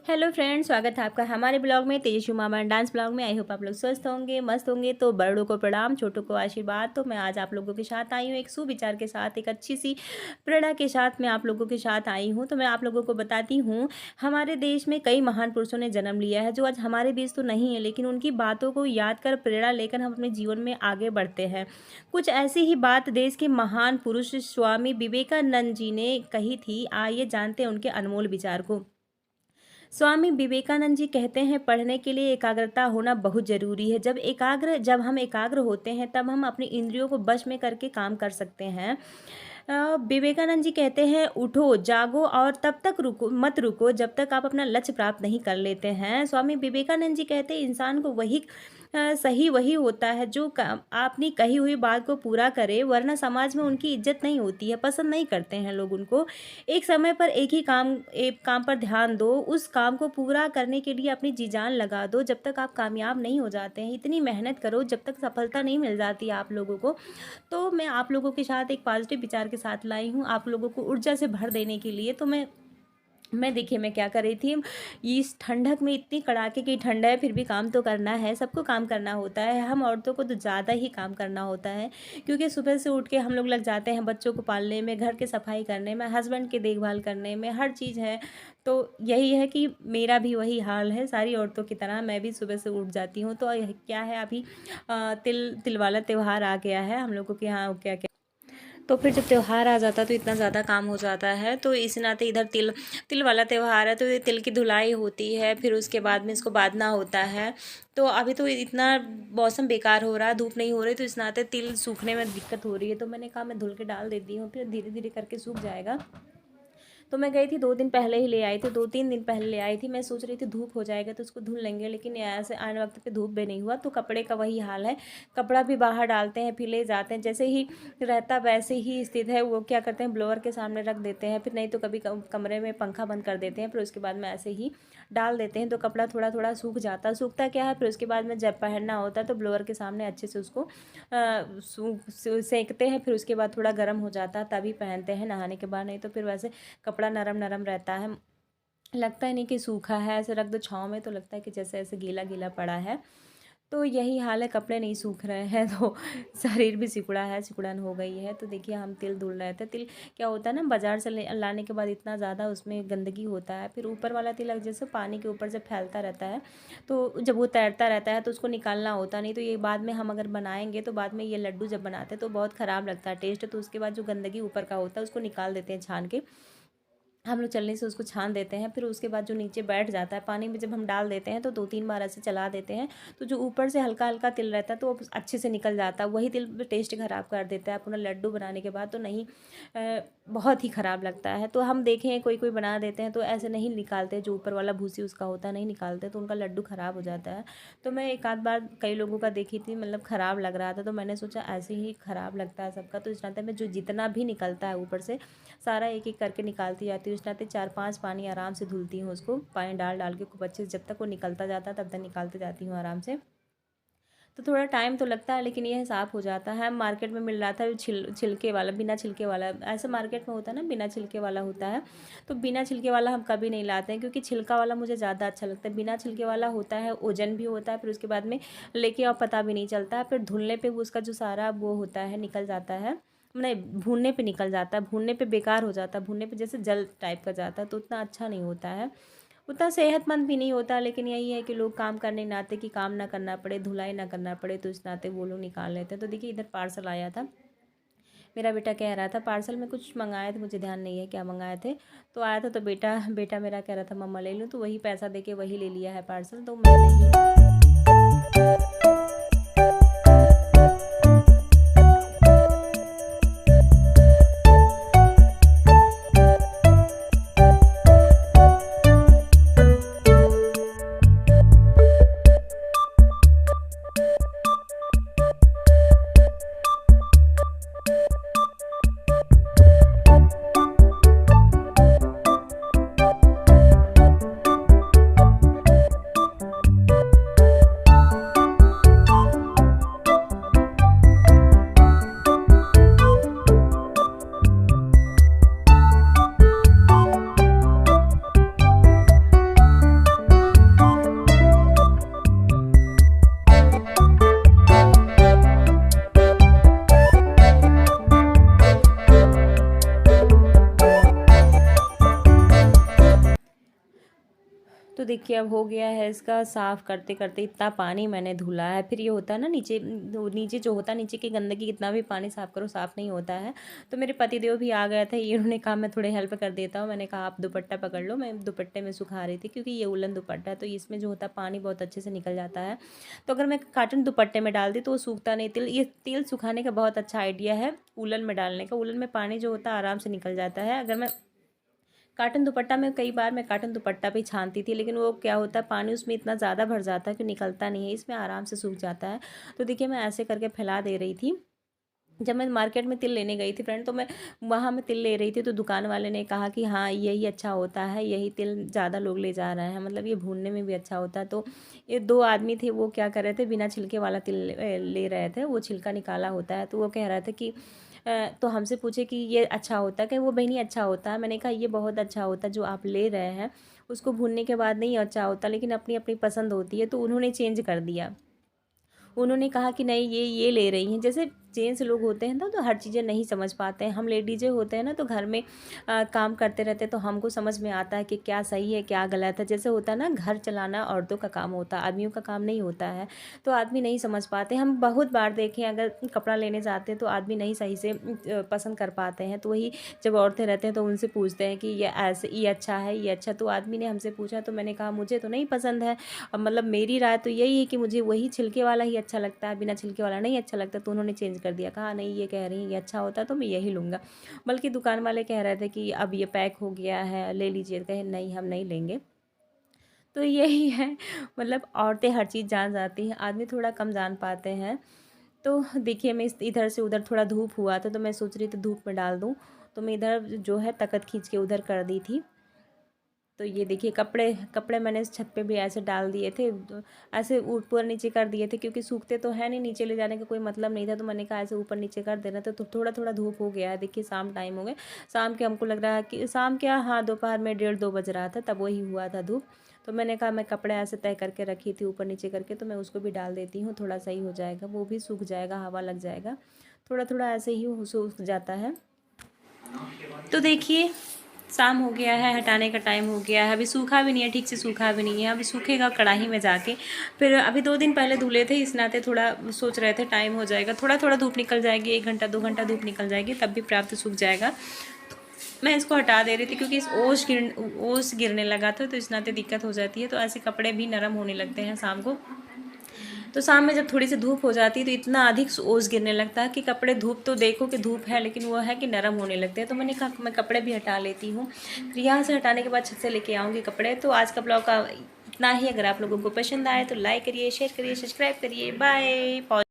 Hello friends, स्वागत है आपका हमारे ब्लॉग में तेजस्वी मामा डांस ब्लॉग में। आई होप आप लोग स्वस्थ होंगे, मस्त होंगे। तो बड़ों को प्रणाम, छोटों को आशीर्वाद। तो मैं आज आप लोगों के साथ आई हूँ एक सुविचार के साथ, एक अच्छी सी प्रेरणा के साथ मैं आप लोगों के साथ आई हूँ। तो मैं आप लोगों को बताती हूँ, हमारे देश में कई महान पुरुषों ने जन्म लिया है जो आज हमारे बीच तो नहीं है, लेकिन उनकी बातों को याद कर प्रेरणा लेकर हम अपने जीवन में आगे बढ़ते हैं। कुछ ऐसी ही बात देश के महान पुरुष स्वामी विवेकानंद जी ने कही थी। आइए जानते हैं उनके अनमोल विचार को। स्वामी विवेकानंद जी कहते हैं, पढ़ने के लिए एकाग्रता होना बहुत ज़रूरी है। जब हम एकाग्र होते हैं तब हम अपनी इंद्रियों को वश में करके काम कर सकते हैं। विवेकानंद जी कहते हैं, उठो जागो और तब तक मत रुको जब तक आप अपना लक्ष्य प्राप्त नहीं कर लेते हैं। स्वामी विवेकानंद जी कहते हैं, इंसान को सही वही होता है जो अपनी कही हुई बात को पूरा करे, वरना समाज में उनकी इज्जत नहीं होती है, पसंद नहीं करते हैं लोग उनको। एक समय पर एक काम पर ध्यान दो, उस काम को पूरा करने के लिए अपनी जी जान लगा दो जब तक आप कामयाब नहीं हो जाते हैं। इतनी मेहनत करो जब तक सफलता नहीं मिल जाती आप लोगों को। तो मैं आप लोगों के साथ एक पॉजिटिव विचार के साथ लाई हूँ, आप लोगों को ऊर्जा से भर देने के लिए। तो मैं देखिए मैं क्या कर रही थी। इस ठंडक में, इतनी कड़ाके की ठंड है, फिर भी काम तो करना है, सबको काम करना होता है। हम औरतों को तो ज़्यादा ही काम करना होता है, क्योंकि सुबह से उठ के हम लोग लग जाते हैं बच्चों को पालने में, घर की सफाई करने में, हस्बैंड की देखभाल करने में, हर चीज़ है। तो यही है कि मेरा भी वही हाल है, सारी औरतों की तरह मैं भी सुबह से उठ जाती हूँ। तो क्या है, अभी तिल वाला त्यौहार आ गया है हम लोगों के यहाँ। क्या क्या तो फिर जब त्यौहार आ जाता है तो इतना ज़्यादा काम हो जाता है। तो इस नाते इधर तिल तिल वाला त्यौहार है, तो ये तिल की धुलाई होती है, फिर उसके बाद में इसको बांधना होता है। तो अभी तो इतना मौसम बेकार हो रहा है, धूप नहीं हो रही, तो इस नाते तिल सूखने में दिक्कत हो रही है। तो मैंने कहा मैं धुल के डाल देती हूँ, फिर धीरे धीरे करके सूख जाएगा। तो मैं गई थी 2 दिन पहले ही ले आई थी, 2-3 दिन पहले ले आई थी। मैं सोच रही थी धूप हो जाएगा तो उसको धुल लेंगे, लेकिन ऐसे आन वक्त पे धूप भी नहीं हुआ। तो कपड़े का वही हाल है, कपड़ा भी बाहर डालते हैं फिर ले जाते हैं, जैसे ही रहता वैसे ही स्थित है। वो क्या करते हैं, ब्लोअर के सामने रख देते हैं, फिर नहीं तो कभी कमरे में पंखा बंद कर देते हैं, फिर उसके बाद में ऐसे ही डाल देते हैं। तो कपड़ा थोड़ा थोड़ा सूखता क्या है, फिर उसके बाद में जब पहनना होता है तो ब्लोअर के सामने अच्छे से उसको सेंकते हैं, फिर उसके बाद थोड़ा गर्म हो जाता है तभी पहनते हैं नहाने के बाद। नहीं तो फिर वैसे कपड़ा नरम नरम रहता है, लगता है नहीं कि सूखा है। ऐसे रख दो छाँव में तो लगता है कि जैसे ऐसे गीला गीला पड़ा है। तो यही हाल है, कपड़े नहीं सूख रहे हैं तो शरीर भी सिकुड़ा है, सिकुड़न हो गई है। तो देखिए हम तिल धुल रहे थे। तिल क्या होता है ना, बाज़ार से लाने के बाद इतना ज़्यादा उसमें गंदगी होता है, फिर ऊपर वाला तिल जैसे पानी के ऊपर से फैलता रहता है, तो जब वो तैरता रहता है तो उसको निकालना होता नहीं। तो ये बाद में हम अगर बनाएंगे तो बाद में ये लड्डू जब बनाते हैं तो बहुत ख़राब लगता है टेस्ट। तो उसके बाद जो गंदगी ऊपर का होता है उसको निकाल देते हैं छान के, हम लोग चलनी से उसको छान देते हैं। फिर उसके बाद जो नीचे बैठ जाता है पानी में, जब हम डाल देते हैं तो 2-3 बार ऐसे चला देते हैं, तो जो ऊपर से हल्का हल्का तिल रहता है तो वो अच्छे से निकल जाता है। वही तिल टेस्ट ख़राब कर देता है पूरा लड्डू बनाने के बाद, तो नहीं, बहुत ही ख़राब लगता है। तो हम देखें कोई कोई बना देते हैं तो ऐसे नहीं निकालते, जो ऊपर वाला भूसी उसका होता है नहीं निकालते, तो उनका लड्डू ख़राब हो जाता है। तो मैं एक आध बार कई लोगों का देखी थी, मतलब ख़राब लग रहा था, तो मैंने सोचा ऐसे ही ख़राब लगता है सबका, तो इस नाते में जो जितना भी निकलता है ऊपर से सारा एक एक करके निकालती जाती हूँ। इस नाते 4-5 पानी आराम से धुलती हूँ, उसको पानी डाल डाल के खूब अच्छे से, जब तक वो निकलता जाता है तब तक निकालते जाती हूँ आराम से। तो थोड़ा टाइम तो लगता है, लेकिन यह साफ़ हो जाता है। मार्केट में मिल रहा था छिलके वाला, बिना छिलके वाला, ऐसे मार्केट में होता है ना बिना छिलके वाला होता है। तो बिना छिलके वाला हम कभी नहीं लाते हैं, क्योंकि छिलका वाला मुझे ज़्यादा अच्छा लगता है। बिना छिलके वाला होता है, वजन भी होता है, फिर उसके बाद में लेके और पता भी नहीं चलता है। फिर धुलने पे वो उसका जो सारा वो होता है निकल जाता है, नहीं भूनने पे निकल जाता है, भूनने पे बेकार हो जाता है, भूनने पे जैसे जल टाइप का जाता है, तो उतना अच्छा नहीं होता है, उतना सेहतमंद भी नहीं होता। लेकिन यही है कि लोग काम करने नाते कि काम ना करना पड़े, धुलाई ना करना पड़े, तो इस नाते वो लोग निकाल लेते हैं। तो देखिए इधर पार्सल आया था, मेरा बेटा कह रहा था पार्सल में कुछ मंगाए थे, मुझे ध्यान नहीं है क्या मंगाए थे। तो आया था तो बेटा बेटा मेरा कह रहा था मम्मा ले लूँ, तो वही पैसा दे के वही ले लिया है पार्सल। तो मैं नहीं तो देखिए अब हो गया है इसका साफ़ करते करते इतना पानी मैंने धुला है। फिर ये होता है ना नीचे नीचे जो होता है नीचे की गंदगी कितना भी पानी साफ़ करो साफ़ नहीं होता है। तो मेरे पतिदेव भी आ गए थे, इन्होंने कहा मैं थोड़े हेल्प कर देता हूँ। मैंने कहा आप दुपट्टा पकड़ लो, मैं दुपट्टे में सुखा रही थी क्योंकि ये उलन दुपट्टा है तो इसमें जो होता है पानी बहुत अच्छे से निकल जाता है। तो अगर मैं कॉटन दुपट्टे में डाल दी तो वो सूखता नहीं। तिल ये तेल सुखाने का बहुत अच्छा आइडिया है उलन में डालने का। उलन में पानी जो होता है आराम से निकल जाता है। अगर मैं कॉटन दुपट्टा में कई बार मैं कॉटन दुपट्टा भी छानती थी, लेकिन वो क्या होता है पानी उसमें इतना ज़्यादा भर जाता है कि निकलता नहीं है। इसमें आराम से सूख जाता है। तो देखिए मैं ऐसे करके फैला दे रही थी। जब मैं मार्केट में तिल लेने गई थी फ्रेंड, तो मैं वहाँ मैं तिल ले रही थी तो दुकान वाले ने कहा कि हाँ यही अच्छा होता है, यही तिल ज़्यादा लोग ले जा रहे हैं, मतलब ये भूनने में भी अच्छा होता है। तो ये 2 आदमी थे, वो क्या कर रहे थे बिना छिलके वाला तिल ले रहे थे। वो छिलका निकाला होता है तो वो कह रहे थे कि तो हमसे पूछे कि ये अच्छा होता है क्या? वो बहनी अच्छा होता है। मैंने कहा ये बहुत अच्छा होता है जो आप ले रहे हैं, उसको भूनने के बाद नहीं अच्छा होता, लेकिन अपनी अपनी पसंद होती है। तो उन्होंने चेंज कर दिया। उन्होंने कहा कि नहीं ये ले रही हैं। जैसे जेंट्स लोग होते हैं ना तो हर चीज़ें नहीं समझ पाते हैं। हम लेडीज़ें होते हैं ना तो घर में काम करते रहते हैं तो हमको समझ में आता है कि क्या सही है क्या गलत है। जैसे होता है ना घर चलाना औरतों का काम होता है, आदमियों का काम नहीं होता है। तो आदमी नहीं समझ पाते। हम बहुत बार देखें अगर कपड़ा लेने जाते हैं तो आदमी नहीं सही से पसंद कर पाते हैं। तो वही जब औरतें रहते हैं तो उनसे पूछते हैं कि ये ऐसे ये अच्छा है ये अच्छा। तो आदमी ने हमसे पूछा तो मैंने कहा मुझे तो नहीं पसंद है। मतलब मेरी राय तो यही है कि मुझे वही छिलके वाला ही अच्छा लगता है, बिना छिलके वाला नहीं अच्छा लगता। तो उन्होंने चेंज कर दिया, कहा नहीं ये कह रही हैं ये अच्छा होता है तो मैं यही लूँगा। बल्कि दुकान वाले कह रहे थे कि अब ये पैक हो गया है ले लीजिए, कहे नहीं हम नहीं लेंगे। तो यही है, मतलब औरतें हर चीज़ जान जाती हैं, आदमी थोड़ा कम जान पाते हैं। तो देखिए मैं इस इधर से उधर थोड़ा धूप हुआ था तो मैं सोच रही थी धूप में डाल दूँ। तो मैं इधर जो है तख्त खींच के उधर कर दी थी। तो ये देखिए कपड़े कपड़े मैंने इस छत पे भी ऐसे डाल दिए थे, तो ऐसे ऊपर नीचे कर दिए थे क्योंकि सूखते तो है नहीं, नीचे ले जाने का कोई मतलब नहीं था। तो मैंने कहा ऐसे ऊपर नीचे कर देना। तो थोड़ा थोड़ा धूप हो गया है। देखिए शाम टाइम हो गए, शाम के हमको लग रहा है कि शाम क्या, हाँ दोपहर में 1:30-2 बज रहा था तब वही हुआ था धूप। तो मैंने कहा मैं कपड़े ऐसे तय करके रखी थी ऊपर नीचे करके, तो मैं उसको भी डाल देती हूँ, थोड़ा सही हो जाएगा, वो भी सूख जाएगा, हवा लग जाएगा। थोड़ा थोड़ा ऐसे ही सूख जाता है। तो देखिए शाम हो गया है, हटाने का टाइम हो गया है। अभी सूखा भी नहीं है, ठीक से सूखा भी नहीं है, अभी सूखेगा कढ़ाई में जाके। फिर अभी 2 दिन पहले धुले थे, इस नाते थोड़ा सोच रहे थे टाइम हो जाएगा, थोड़ा थोड़ा धूप निकल जाएगी, 1 घंटा 2 घंटा धूप निकल जाएगी तब भी प्राप्त सूख जाएगा। मैं इसको हटा दे रही थी क्योंकि इस ओस गिरने लगा था तो इस नाते दिक्कत हो जाती है। तो ऐसे कपड़े भी नरम होने लगते हैं शाम को। तो शाम में जब थोड़ी सी धूप हो जाती है तो इतना अधिक ओस गिरने लगता है कि कपड़े, धूप तो देखो कि धूप है लेकिन वो है कि नरम होने लगते हैं। तो मैंने कहा मैं कपड़े भी हटा लेती हूँ। फिर यहाँ से हटाने के बाद छत से लेके आऊँगी कपड़े। तो आज का ब्लॉग का इतना ही। अगर आप लोगों को पसंद आए तो लाइक करिए, शेयर करिए, सब्सक्राइब करिए। बाय।